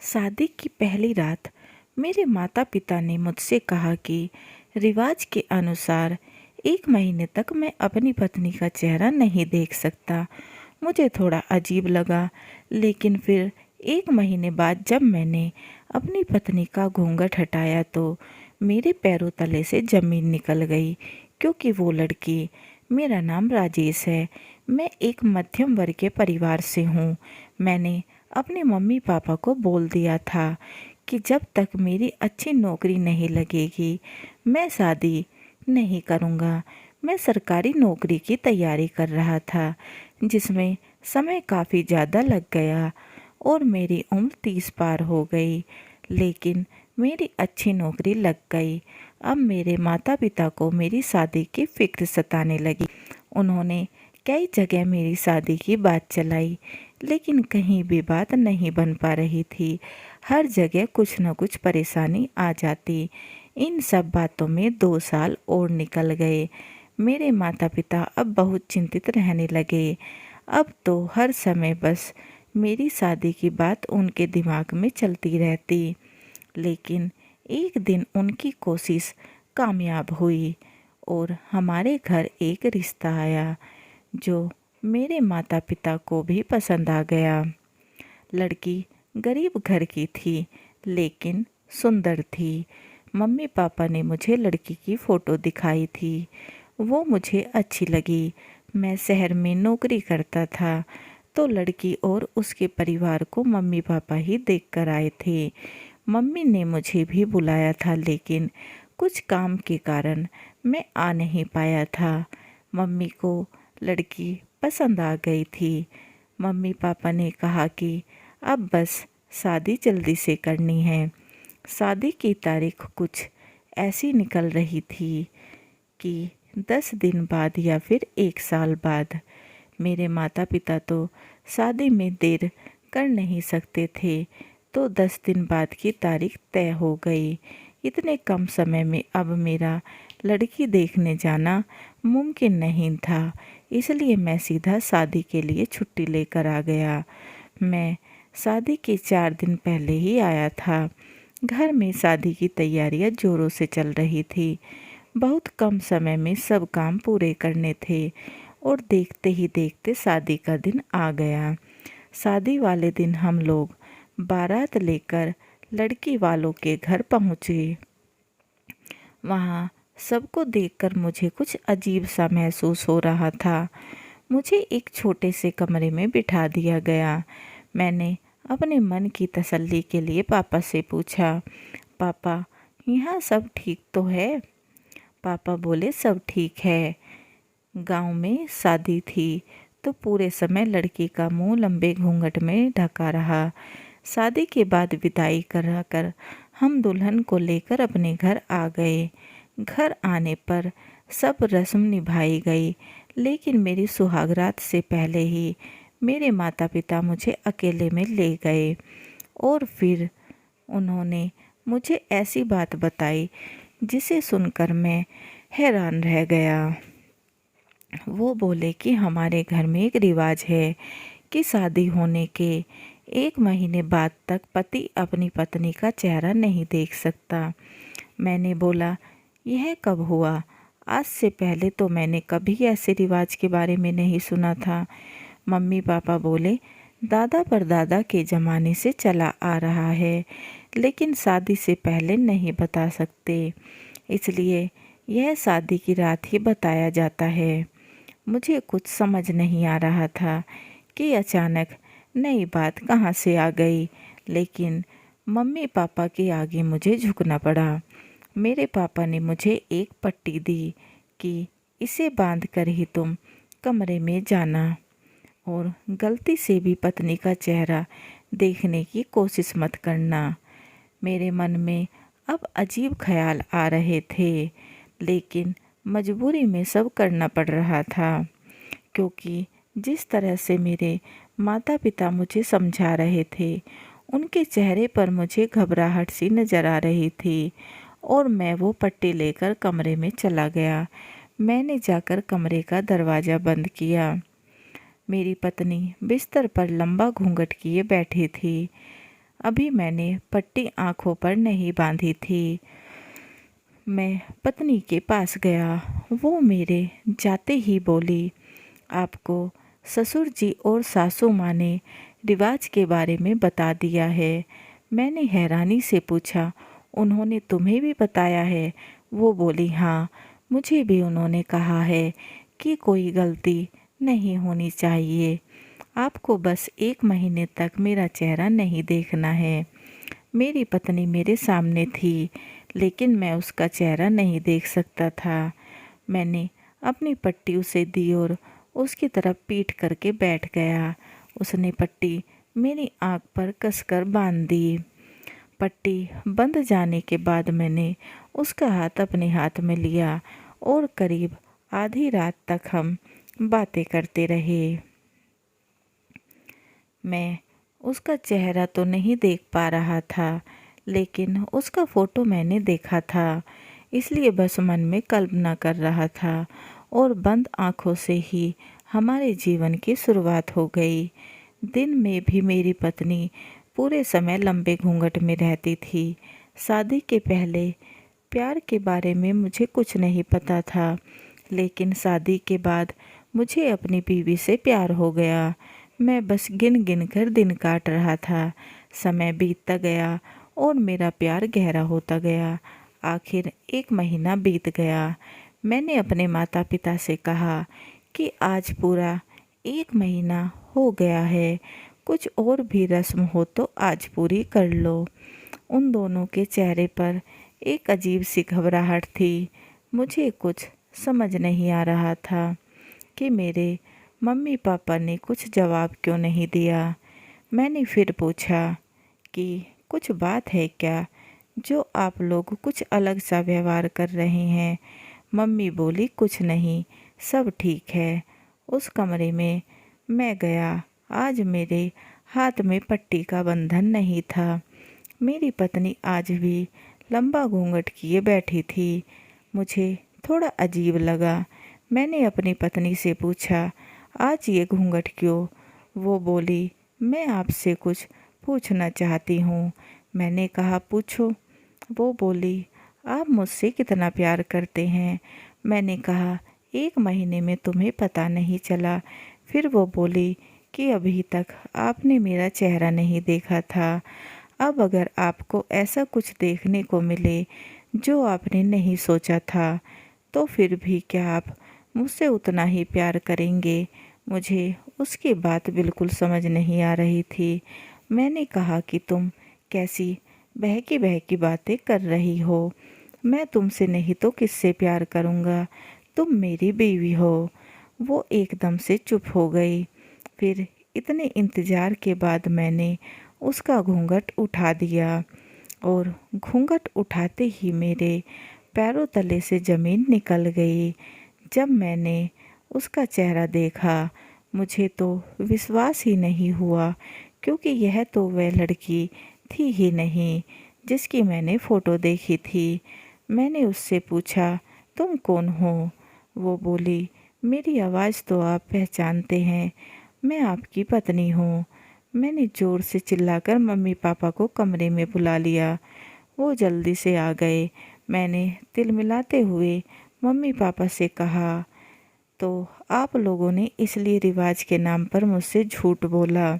शादी की पहली रात मेरे माता पिता ने मुझसे कहा कि रिवाज के अनुसार 1 महीने तक मैं अपनी पत्नी का चेहरा नहीं देख सकता। मुझे थोड़ा अजीब लगा, लेकिन फिर 1 महीने बाद जब मैंने अपनी पत्नी का घूंघट हटाया तो मेरे पैरों तले से जमीन निकल गई, क्योंकि वो लड़की, मेरा नाम राजेश है। मैं एक मध्यम वर्ग के परिवार से हूँ। मैंने अपने मम्मी पापा को बोल दिया था कि जब तक मेरी अच्छी नौकरी नहीं लगेगी मैं शादी नहीं करूँगा। मैं सरकारी नौकरी की तैयारी कर रहा था, जिसमें समय काफ़ी ज़्यादा लग गया और मेरी उम्र 30 पार हो गई। लेकिन मेरी अच्छी नौकरी लग गई। अब मेरे माता पिता को मेरी शादी की फिक्र सताने लगी। उन्होंने कई जगह मेरी शादी की बात चलाई, लेकिन कहीं भी बात नहीं बन पा रही थी। हर जगह कुछ न कुछ परेशानी आ जाती। इन सब बातों में 2 साल और निकल गए। मेरे माता पिता अब बहुत चिंतित रहने लगे। अब तो हर समय बस मेरी शादी की बात उनके दिमाग में चलती रहती। लेकिन एक दिन उनकी कोशिश कामयाब हुई और हमारे घर एक रिश्ता आया जो मेरे माता पिता को भी पसंद आ गया। लड़की गरीब घर की थी, लेकिन सुंदर थी। मम्मी पापा ने मुझे लड़की की फ़ोटो दिखाई थी। वो मुझे अच्छी लगी। मैं शहर में नौकरी करता था, तो लड़की और उसके परिवार को मम्मी पापा ही देख कर आए थे। मम्मी ने मुझे भी बुलाया था, लेकिन कुछ काम के कारण मैं आ नहीं पाया था। मम्मी को लड़की पसंद आ गई थी। मम्मी पापा ने कहा कि अब बस शादी जल्दी से करनी है। शादी की तारीख कुछ ऐसी निकल रही थी कि 10 दिन बाद या फिर 1 साल बाद। मेरे माता पिता तो शादी में देर कर नहीं सकते थे, तो 10 दिन बाद की तारीख तय हो गई। इतने कम समय में अब मेरा लड़की देखने जाना मुमकिन नहीं था, इसलिए मैं सीधा शादी के लिए छुट्टी लेकर आ गया। मैं शादी के 4 दिन पहले ही आया था। घर में शादी की तैयारियां जोरों से चल रही थी। बहुत कम समय में सब काम पूरे करने थे और देखते ही देखते शादी का दिन आ गया। शादी वाले दिन हम लोग बारात लेकर लड़की वालों के घर पहुँचे। वहाँ सबको देखकर मुझे कुछ अजीब सा महसूस हो रहा था। मुझे एक छोटे से कमरे में बिठा दिया गया। मैंने अपने मन की तसल्ली के लिए पापा से पूछा, पापा यहाँ सब ठीक तो है? पापा बोले, सब ठीक है। गांव में शादी थी, तो पूरे समय लड़की का मुंह लंबे घूंघट में ढका रहा। शादी के बाद विदाई कराकर हम दुल्हन को लेकर अपने घर आ गए। घर आने पर सब रस्म निभाई गई, लेकिन मेरी सुहागरात से पहले ही मेरे माता पिता मुझे अकेले में ले गए और फिर उन्होंने मुझे ऐसी बात बताई जिसे सुनकर मैं हैरान रह गया। वो बोले कि हमारे घर में एक रिवाज है कि शादी होने के 1 महीने बाद तक पति अपनी पत्नी का चेहरा नहीं देख सकता। मैंने बोला, यह कब हुआ? आज से पहले तो मैंने कभी ऐसे रिवाज के बारे में नहीं सुना था। मम्मी पापा बोले, दादा परदादा के ज़माने से चला आ रहा है, लेकिन शादी से पहले नहीं बता सकते, इसलिए यह शादी की रात ही बताया जाता है। मुझे कुछ समझ नहीं आ रहा था कि अचानक नई बात कहाँ से आ गई, लेकिन मम्मी पापा के आगे मुझे झुकना पड़ा। मेरे पापा ने मुझे एक पट्टी दी कि इसे बांध कर ही तुम कमरे में जाना और गलती से भी पत्नी का चेहरा देखने की कोशिश मत करना। मेरे मन में अब अजीब ख्याल आ रहे थे, लेकिन मजबूरी में सब करना पड़ रहा था, क्योंकि जिस तरह से मेरे माता पिता मुझे समझा रहे थे, उनके चेहरे पर मुझे घबराहट सी नज़र आ रही थी और मैं वो पट्टी लेकर कमरे में चला गया। मैंने जाकर कमरे का दरवाज़ा बंद किया। मेरी पत्नी बिस्तर पर लंबा घूंघट किए बैठी थी। अभी मैंने पट्टी आँखों पर नहीं बांधी थी। मैं पत्नी के पास गया। वो मेरे जाते ही बोली, आपको ससुर जी और सासू माँ ने रिवाज के बारे में बता दिया है। मैंने हैरानी से पूछा, उन्होंने तुम्हें भी बताया है? वो बोली, हाँ, मुझे भी उन्होंने कहा है कि कोई गलती नहीं होनी चाहिए। आपको बस 1 महीने तक मेरा चेहरा नहीं देखना है। मेरी पत्नी मेरे सामने थी, लेकिन मैं उसका चेहरा नहीं देख सकता था। मैंने अपनी पट्टी उसे दी और उसकी तरफ पीठ करके बैठ गया। उसने पट्टी मेरी आँख पर कसकर बांध दी। पट्टी बंद जाने के बाद मैंने उसका हाथ अपने हाथ में लिया और करीब आधी रात तक हम बातें करते रहे। मैं उसका चेहरा तो नहीं देख पा रहा था, लेकिन उसका फ़ोटो मैंने देखा था, इसलिए बस मन में कल्पना कर रहा था और बंद आँखों से ही हमारे जीवन की शुरुआत हो गई। दिन में भी मेरी पत्नी पूरे समय लंबे घूंघट में रहती थी। शादी के पहले प्यार के बारे में मुझे कुछ नहीं पता था, लेकिन शादी के बाद मुझे अपनी बीवी से प्यार हो गया। मैं बस गिन गिन कर दिन काट रहा था। समय बीतता गया और मेरा प्यार गहरा होता गया। आखिर 1 महीना बीत गया। मैंने अपने माता पिता से कहा कि आज पूरा 1 महीना हो गया है, कुछ और भी रस्म हो तो आज पूरी कर लो। उन दोनों के चेहरे पर एक अजीब सी घबराहट थी। मुझे कुछ समझ नहीं आ रहा था कि मेरे मम्मी पापा ने कुछ जवाब क्यों नहीं दिया। मैंने फिर पूछा कि कुछ बात है क्या, जो आप लोग कुछ अलग सा व्यवहार कर रहे हैं? मम्मी बोली, कुछ नहीं, सब ठीक है। उस कमरे में मैं गया। आज मेरे हाथ में पट्टी का बंधन नहीं था। मेरी पत्नी आज भी लंबा घूंघट किए बैठी थी। मुझे थोड़ा अजीब लगा। मैंने अपनी पत्नी से पूछा, आज ये घूंघट क्यों? वो बोली, मैं आपसे कुछ पूछना चाहती हूँ। मैंने कहा, पूछो। वो बोली, आप मुझसे कितना प्यार करते हैं? मैंने कहा, 1 महीने में तुम्हें पता नहीं चला। फिर वो बोली कि अभी तक आपने मेरा चेहरा नहीं देखा था। अब अगर आपको ऐसा कुछ देखने को मिले जो आपने नहीं सोचा था, तो फिर भी क्या आप मुझसे उतना ही प्यार करेंगे? मुझे उसकी बात बिल्कुल समझ नहीं आ रही थी। मैंने कहा कि तुम कैसी बहकी बहकी बातें कर रही हो? मैं तुमसे नहीं तो किससे प्यार करूँगा? तुम मेरी बीवी हो। वो एकदम से चुप हो गई। फिर इतने इंतज़ार के बाद मैंने उसका घूंघट उठा दिया और घूंघट उठाते ही मेरे पैरों तले से ज़मीन निकल गई। जब मैंने उसका चेहरा देखा, मुझे तो विश्वास ही नहीं हुआ, क्योंकि यह तो वह लड़की थी ही नहीं जिसकी मैंने फ़ोटो देखी थी। मैंने उससे पूछा, तुम कौन हो? वो बोली, मेरी आवाज़ तो आप पहचानते हैं, मैं आपकी पत्नी हूँ। मैंने ज़ोर से चिल्लाकर मम्मी पापा को कमरे में बुला लिया। वो जल्दी से आ गए। मैंने तिलमिलाते हुए मम्मी पापा से कहा, तो आप लोगों ने इसलिए रिवाज के नाम पर मुझसे झूठ बोला।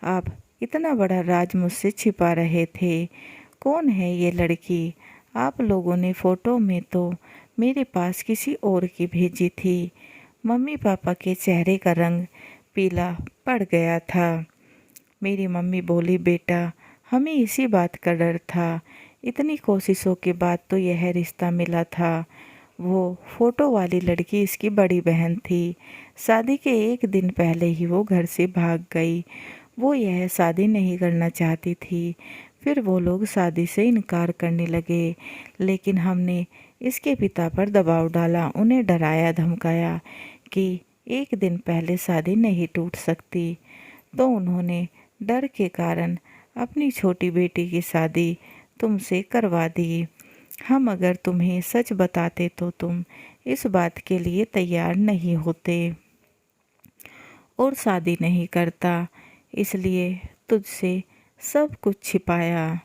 आप इतना बड़ा राज मुझसे छिपा रहे थे। कौन है ये लड़की? आप लोगों ने फ़ोटो में तो मेरे पास किसी और की भेजी थी। मम्मी पापा के चेहरे का रंग पीला पड़ गया था। मेरी मम्मी बोली, बेटा, हमें इसी बात का डर था। इतनी कोशिशों के बाद तो यह रिश्ता मिला था। वो फ़ोटो वाली लड़की इसकी बड़ी बहन थी। शादी के 1 दिन पहले ही वो घर से भाग गई। वो यह शादी नहीं करना चाहती थी। फिर वो लोग शादी से इनकार करने लगे, लेकिन हमने इसके पिता पर दबाव डाला, उन्हें डराया धमकाया कि 1 दिन पहले शादी नहीं टूट सकती। तो उन्होंने डर के कारण अपनी छोटी बेटी की शादी तुमसे करवा दी। हम अगर तुम्हें सच बताते तो तुम इस बात के लिए तैयार नहीं होते और शादी नहीं करता। इसलिए तुझसे सब कुछ छिपाया।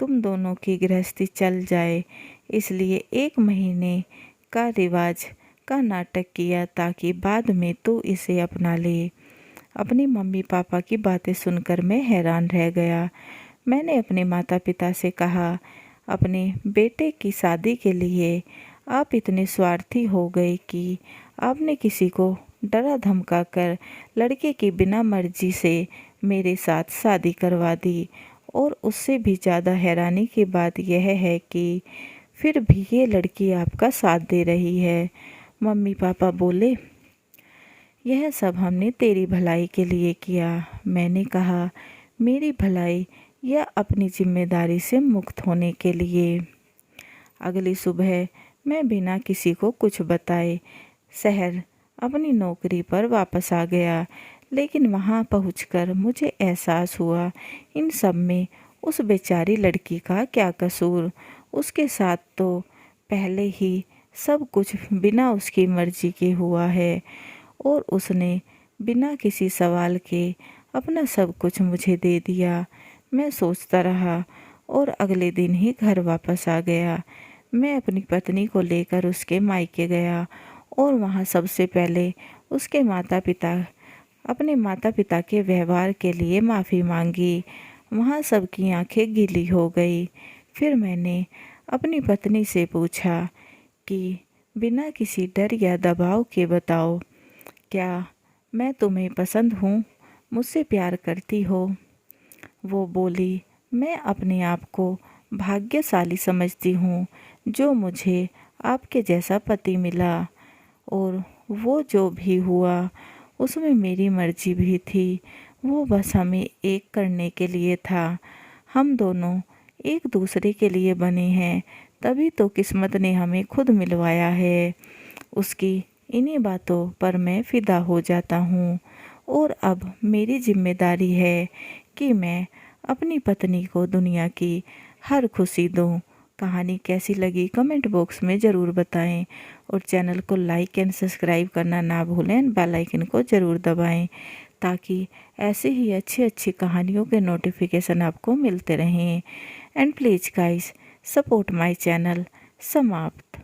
तुम दोनों की गृहस्थी चल जाए इसलिए 1 महीने का रिवाज का नाटक किया ताकि बाद में तू इसे अपना ले। अपनी मम्मी पापा की बातें सुनकर मैं हैरान रह गया। मैंने अपने माता पिता से कहा, अपने बेटे की शादी के लिए आप इतने स्वार्थी हो गए कि आपने किसी को डरा धमका कर लड़के की बिना मर्जी से मेरे साथ शादी करवा दी। और उससे भी ज़्यादा हैरानी की बात यह है कि फिर भी ये लड़की आपका साथ दे रही है। मम्मी पापा बोले, यह सब हमने तेरी भलाई के लिए किया। मैंने कहा, मेरी भलाई या अपनी जिम्मेदारी से मुक्त होने के लिए। अगली सुबह मैं बिना किसी को कुछ बताए शहर अपनी नौकरी पर वापस आ गया। लेकिन वहाँ पहुँचकर मुझे एहसास हुआ, इन सब में उस बेचारी लड़की का क्या कसूर। उसके साथ तो पहले ही सब कुछ बिना उसकी मर्जी के हुआ है और उसने बिना किसी सवाल के अपना सब कुछ मुझे दे दिया। मैं सोचता रहा और अगले दिन ही घर वापस आ गया। मैं अपनी पत्नी को लेकर उसके मायके गया और वहाँ सबसे पहले उसके अपने माता पिता के व्यवहार के लिए माफ़ी मांगी। वहाँ सबकी आंखें गीली हो गई। फिर मैंने अपनी पत्नी से पूछा कि बिना किसी डर या दबाव के बताओ, क्या मैं तुम्हें पसंद हूँ, मुझसे प्यार करती हो? वो बोली, मैं अपने आप को भाग्यशाली समझती हूँ जो मुझे आपके जैसा पति मिला। और वो जो भी हुआ उसमें मेरी मर्जी भी थी। वो बस हमें एक करने के लिए था। हम दोनों एक दूसरे के लिए बने हैं, तभी तो किस्मत ने हमें खुद मिलवाया है। उसकी इन्हीं बातों पर मैं फ़िदा हो जाता हूँ। और अब मेरी जिम्मेदारी है कि मैं अपनी पत्नी को दुनिया की हर खुशी दूँ। कहानी कैसी लगी कमेंट बॉक्स में ज़रूर बताएं और चैनल को लाइक एंड सब्सक्राइब करना ना भूलें। बेल आइकन को ज़रूर दबाएं ताकि ऐसे ही अच्छी अच्छी कहानियों के नोटिफिकेशन आपको मिलते रहें। And please guys, support my channel. समाप्त।